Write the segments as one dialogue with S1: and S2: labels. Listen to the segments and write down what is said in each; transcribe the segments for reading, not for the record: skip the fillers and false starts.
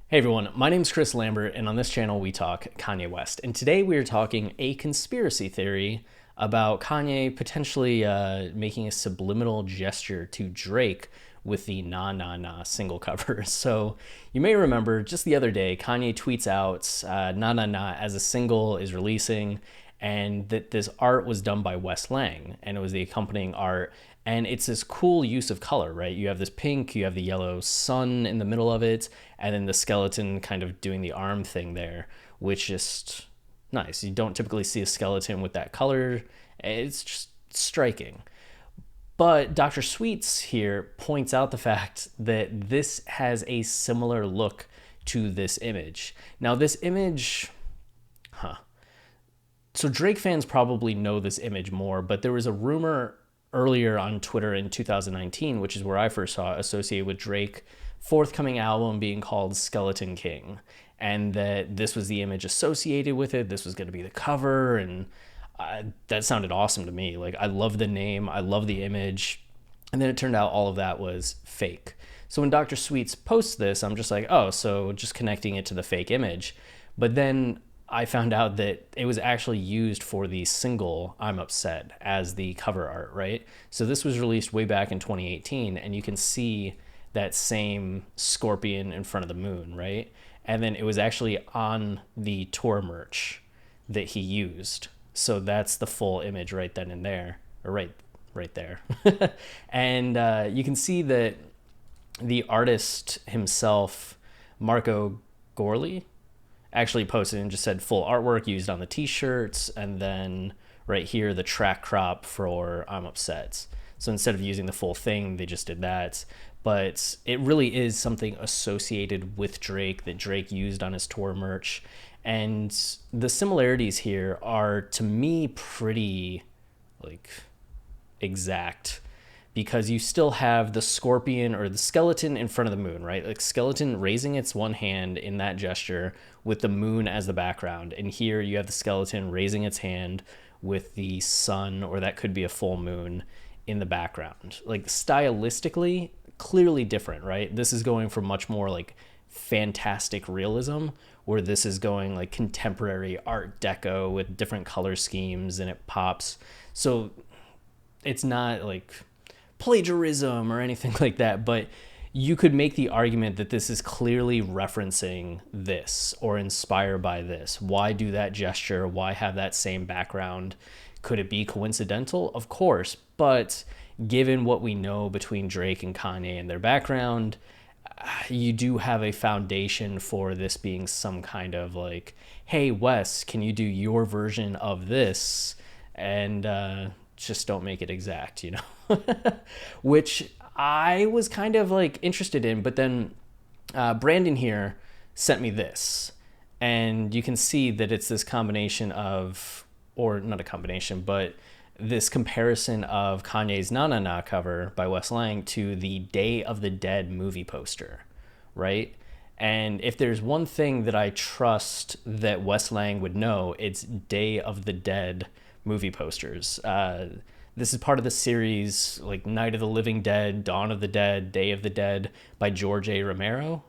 S1: Hey everyone, my name's Chris Lambert, and on this channel we talk Kanye West. And today we are talking a conspiracy theory about Kanye potentially making a subliminal gesture to Drake with the Nah Nah Nah single cover. So you may remember just the other day, Kanye tweets out Nah Nah Nah as a single is releasing, and that this art was done by Wes Lang, and it was the accompanying art. And it's this cool use of color, right? You have this pink, you have the yellow sun in the middle of it, and then the skeleton kind of doing the arm thing there, which is nice. You don't typically see a skeleton with that color. It's just striking. But Dr. Sweets here points out the fact that this has a similar look to this image. Now, this image, so Drake fans probably know this image more, but there was a rumor earlier on Twitter in 2019, which is where I first saw it, associated with Drake forthcoming album being called Skeleton King, and that this was the image associated with it. This was going to be the cover, and that sounded awesome to me. Like, I love the name, I love the image, and then it turned out all of that was fake. So when Dr. Sweets posts this, I'm just like, oh, so just connecting it to the fake image. But then I found out that it was actually used for the single I'm Upset as the cover art, right? So this was released way back in 2018, and you can see that same scorpion in front of the moon, right? And then it was actually on the tour merch that he used. So that's the full image right then and there, or right there. And you can see that the artist himself, Marco Gorley, actually posted and just said full artwork used on the t-shirts, and then right here the track crop for I'm Upset. So instead of using the full thing, they just did that. But it really is something associated with Drake that Drake used on his tour merch. And the similarities here are, to me, pretty like exact, because you still have the scorpion or the skeleton in front of the moon, right? Like, skeleton raising its one hand in that gesture with the moon as the background. And here you have the skeleton raising its hand with the sun, or that could be a full moon, in the background. Like, stylistically, clearly different, right? This is going for much more like fantastic realism, where this is going like contemporary art deco with different color schemes, and it pops. So it's not like plagiarism or anything like that, but you could make the argument that this is clearly referencing this or inspired by this. Why do that gesture? Why have that same background? Could it be coincidental? Of course, but given what we know between Drake and Kanye and their background, you do have a foundation for this being some kind of like, hey, Wes, can you do your version of this? And just don't make it exact, you know? Which I was kind of like interested in, but then Brandon here sent me this, and you can see that it's this combination of, or not a combination, but this comparison of Kanye's Na Na Na cover by Wes Lang to the Day of the Dead movie poster, right? And if there's one thing that I trust that Wes Lang would know, it's Day of the Dead movie posters. This is part of the series like Night of the Living Dead, Dawn of the Dead, Day of the Dead by George A. Romero,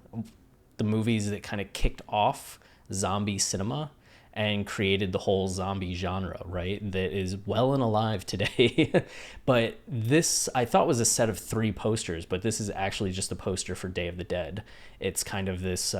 S1: the movies that kind of kicked off zombie cinema and created the whole zombie genre, right? That is well and alive today. But this, I thought, was a set of 3 posters, but this is actually just a poster for Day of the Dead. It's kind of this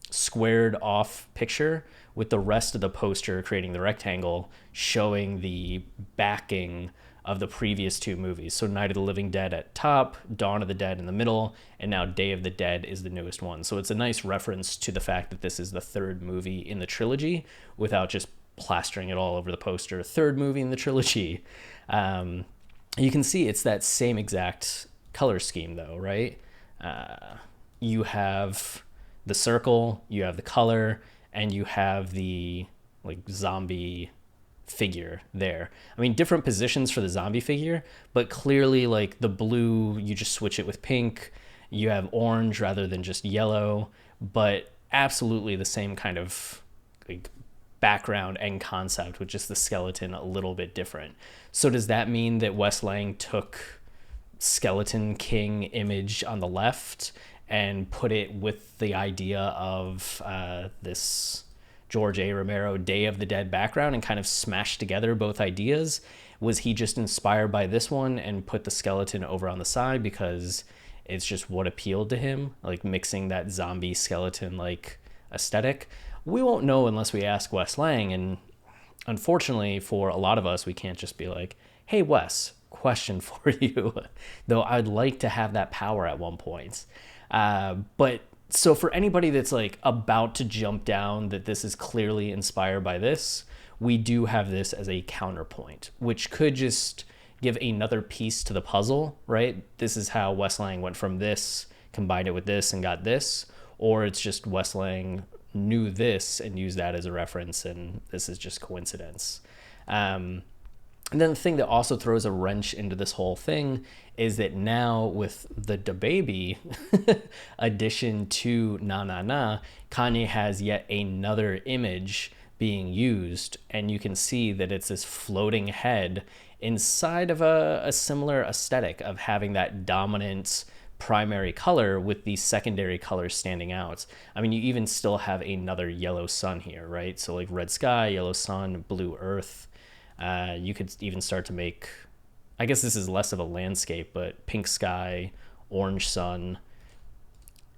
S1: squared off picture with the rest of the poster creating the rectangle, showing the backing of the previous 2 movies. So Night of the Living Dead at top, Dawn of the Dead in the middle, and now Day of the Dead is the newest one. So it's a nice reference to the fact that this is the 3rd movie in the trilogy, without just plastering it all over the poster. 3rd movie in the trilogy. You can see it's that same exact color scheme though, right? You have the circle, you have the color, and you have the like zombie figure there. I mean, different positions for the zombie figure, but clearly like the blue, you just switch it with pink. You have orange rather than just yellow, but absolutely the same kind of like background and concept, with just the skeleton a little bit different. So does that mean that Wes Lang took Skeleton King image on the left and put it with the idea of this George A. Romero Day of the Dead background and kind of smashed together both ideas? Was he just inspired by this one and put the skeleton over on the side because it's just what appealed to him, like mixing that zombie skeleton like aesthetic? We won't know unless we ask Wes Lang, and unfortunately for a lot of us, we can't just be like, hey Wes, question for you, though I'd like to have that power at one point. But so for anybody that's like about to jump down that this is clearly inspired by this, we do have this as a counterpoint, which could just give another piece to the puzzle, right? This is how Wes Lang went from this, combined it with this and got this, or it's just Wes Lang knew this and used that as a reference and this is just coincidence. And then the thing that also throws a wrench into this whole thing is that now with the DaBaby addition to Na Na Na, Kanye has yet another image being used, and you can see that it's this floating head inside of a similar aesthetic of having that dominant primary color with these secondary colors standing out. I mean, you even still have another yellow sun here, right? So like red sky, yellow sun, blue earth. You could even start to make, I guess this is less of a landscape, but pink sky, orange sun.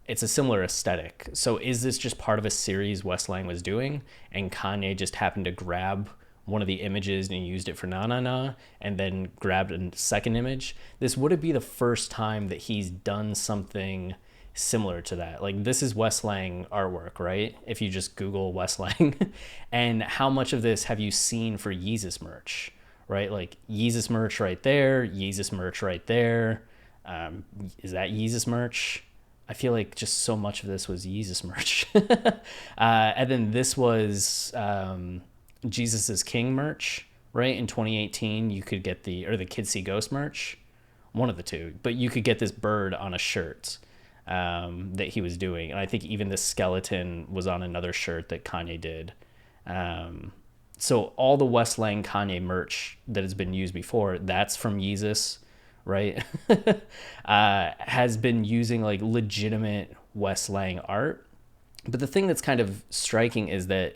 S1: It's a similar aesthetic. So is this just part of a series Wes Lang was doing and Kanye just happened to grab one of the images and used it for Na Na Na and then grabbed a second image? This would be the first time that he's done something similar to that. Like, this is Wes Lang artwork, right? If you just Google Wes Lang. And how much of this have you seen for Yeezus merch, right? Like Yeezus merch right there, Yeezus merch right there. Is that Yeezus merch? I feel like just so much of this was Yeezus merch. And then this was Jesus is King merch, right? In 2018, you could get the Kids See Ghost merch, one of the two, but you could get this bird on a shirt that he was doing. And I think even this skeleton was on another shirt that Kanye did. So all the Wes Lang Kanye merch that has been used before, that's from Yeezus, right? Has been using like legitimate Wes Lang art. But the thing that's kind of striking is that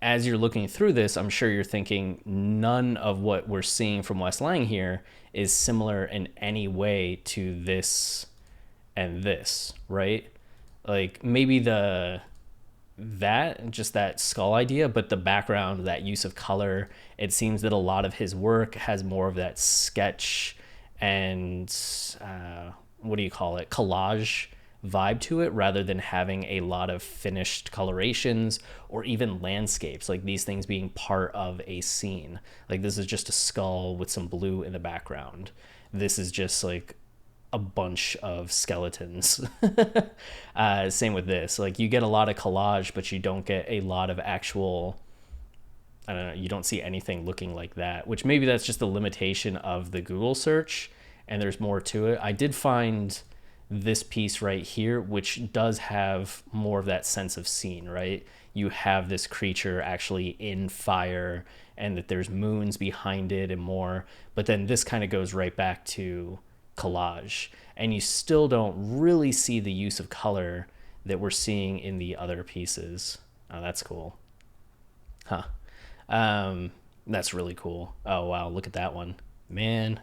S1: as you're looking through this, I'm sure you're thinking none of what we're seeing from Wes Lang here is similar in any way to this and this, right? Like maybe that skull idea, but the background, that use of color, it seems that a lot of his work has more of that sketch and collage vibe to it, rather than having a lot of finished colorations or even landscapes, like these things being part of a scene. Like this is just a skull with some blue in the background. This is just like a bunch of skeletons. Same with this. Like you get a lot of collage, but you don't get a lot of actual, I don't know, you don't see anything looking like that, which maybe that's just the limitation of the Google search and there's more to it. I did find this piece right here, which does have more of that sense of scene, right? You have this creature actually in fire and that there's moons behind it and more, but then this kind of goes right back to collage, and you still don't really see the use of color that we're seeing in the other pieces. Oh, that's cool. Huh. That's really cool. Oh, wow. Look at that one, man.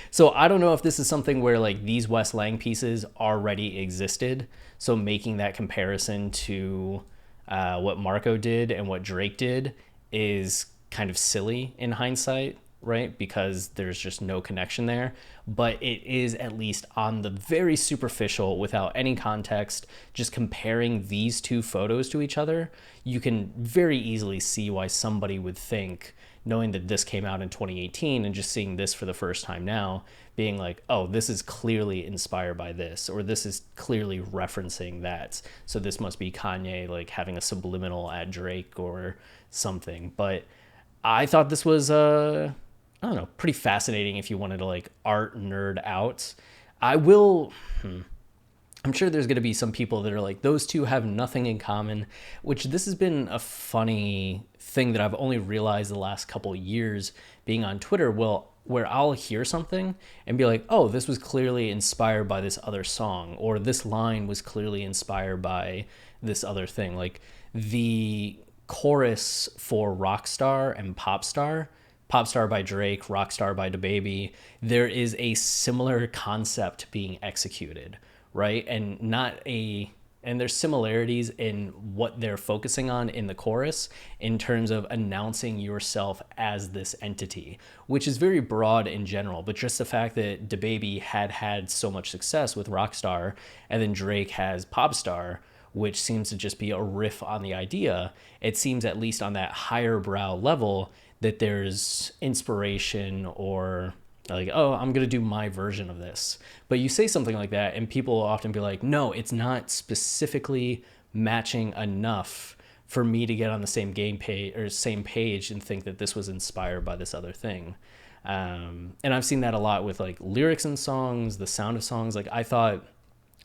S1: So I don't know if this is something where like these Wes Lang pieces already existed. So making that comparison to what Marco did and what Drake did is kind of silly in hindsight, right? Because there's just no connection there. But it is at least on the very superficial, without any context, just comparing these two photos to each other, you can very easily see why somebody would think, knowing that this came out in 2018 and just seeing this for the first time now, being like, oh, this is clearly inspired by this, or this is clearly referencing that. So this must be Kanye like having a subliminal at Drake or something. But I thought this was I don't know, pretty fascinating if you wanted to like art nerd out. I'm sure there's going to be some people that are like, those two have nothing in common, which this has been a funny thing that I've only realized the last couple of years being on Twitter. Well, where I'll hear something and be like, oh, this was clearly inspired by this other song, or this line was clearly inspired by this other thing. Like the chorus for Rockstar and Popstar, Popstar by Drake, Rockstar by DaBaby, there is a similar concept being executed, right? And there's similarities in what they're focusing on in the chorus in terms of announcing yourself as this entity, which is very broad in general. But just the fact that DaBaby had so much success with Rockstar, and then Drake has Popstar, which seems to just be a riff on the idea, it seems, at least on that higher brow level, that there's inspiration, or like, oh, I'm going to do my version of this. But you say something like that and people will often be like, no, it's not specifically matching enough for me to get on the same game page or same page and think that this was inspired by this other thing. And I've seen that a lot with like lyrics in songs, the sound of songs. Like I thought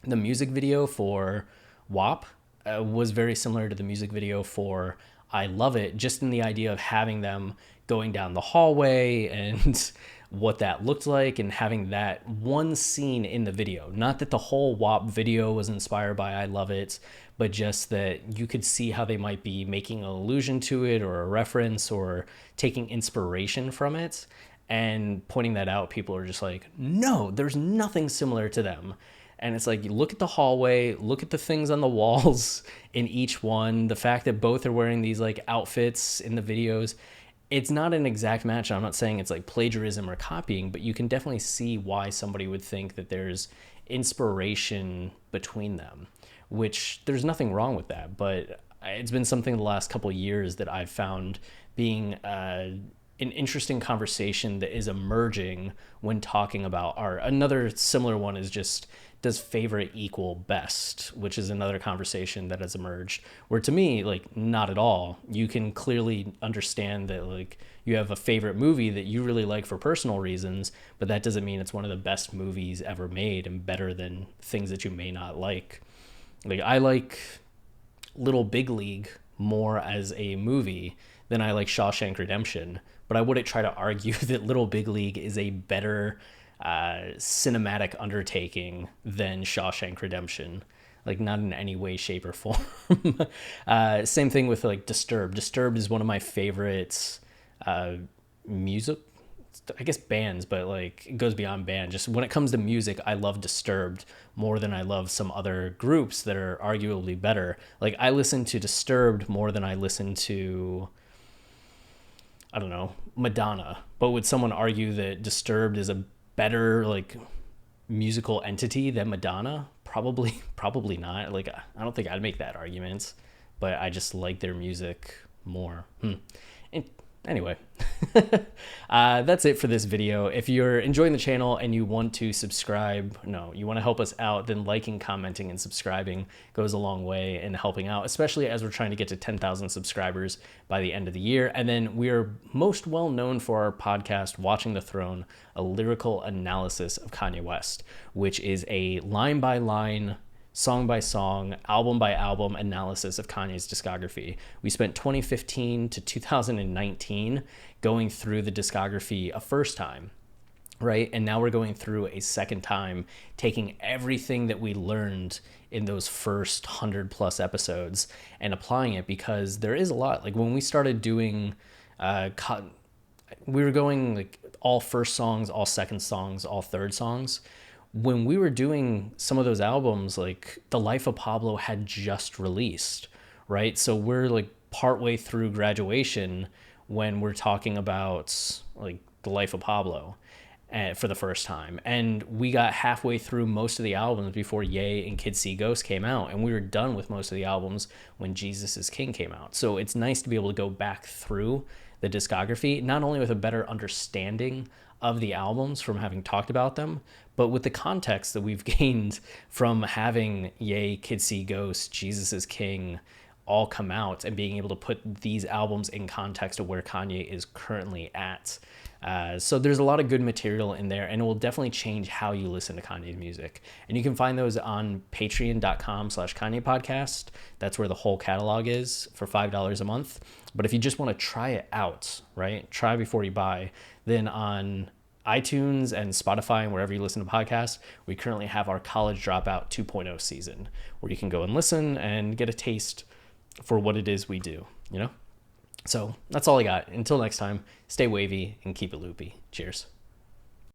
S1: the music video for WAP was very similar to the music video for I Love It, just in the idea of having them going down the hallway and what that looked like, and having that one scene in the video. Not that the whole WAP video was inspired by I Love It, but just that you could see how they might be making an allusion to it, or a reference, or taking inspiration from it. And pointing that out, people are just like, no, there's nothing similar to them. And it's like, you look at the hallway, look at the things on the walls in each one, the fact that both are wearing these like outfits in the videos. It's not an exact match. I'm not saying it's like plagiarism or copying, but you can definitely see why somebody would think that there's inspiration between them, which there's nothing wrong with that. But it's been something the last couple of years that I've found being an interesting conversation that is emerging when talking about art. Another similar one is just, does favorite equal best, which is another conversation that has emerged, where to me, like, not at all. You can clearly understand that like you have a favorite movie that you really like for personal reasons, but that doesn't mean it's one of the best movies ever made and better than things that you may not like. Like I like Little Big League more as a movie than I like Shawshank Redemption, but I wouldn't try to argue that Little Big League is a better cinematic undertaking than Shawshank Redemption, like not in any way, shape, or form. Same thing with like Disturbed. Disturbed is one of my favorites music, I guess, bands, but like it goes beyond band. Just when it comes to music, I love Disturbed more than I love some other groups that are arguably better. Like I listen to Disturbed more than I listen to, I don't know, Madonna. But would someone argue that Disturbed is a better like musical entity than Madonna? Probably not. Like I don't think I'd make that argument, but I just like their music more. And anyway, that's it for this video. If you're enjoying the channel and you want to subscribe, you want to help us out, then liking, commenting, and subscribing goes a long way in helping out, especially as we're trying to get to 10,000 subscribers by the end of the year. And then we're most well known for our podcast, Watching the Throne, a lyrical analysis of Kanye West, which is a line by line, song by song, album by album analysis of Kanye's discography. We spent 2015 to 2019 going through the discography a first time, right? And now we're going through a second time, taking everything that we learned in those first 100+ episodes and applying it, because there is a lot. Like when we started doing, we were going like all first songs, all second songs, all third songs. When we were doing some of those albums, like The Life of Pablo had just released, right? So we're like partway through graduation when we're talking about like The Life of Pablo for the first time. And we got halfway through most of the albums before Ye and Kids See Ghosts came out. And we were done with most of the albums when Jesus is King came out. So it's nice to be able to go back through the discography, not only with a better understanding of the albums from having talked about them, but with the context that we've gained from having Ye, Kids See Ghosts, Jesus is King all come out, and being able to put these albums in context of where Kanye is currently at. So there's a lot of good material in there, and it will definitely change how you listen to Kanye's music. And you can find those on patreon.com/Kanye podcast. That's where the whole catalog is for $5 a month. But if you just want to try it out, right? Try before you buy. Then on iTunes and Spotify and wherever you listen to podcasts, we currently have our College Dropout 2.0 season where you can go and listen and get a taste for what it is we do, you know? So that's all I got. Until next time, stay wavy and keep it loopy. Cheers.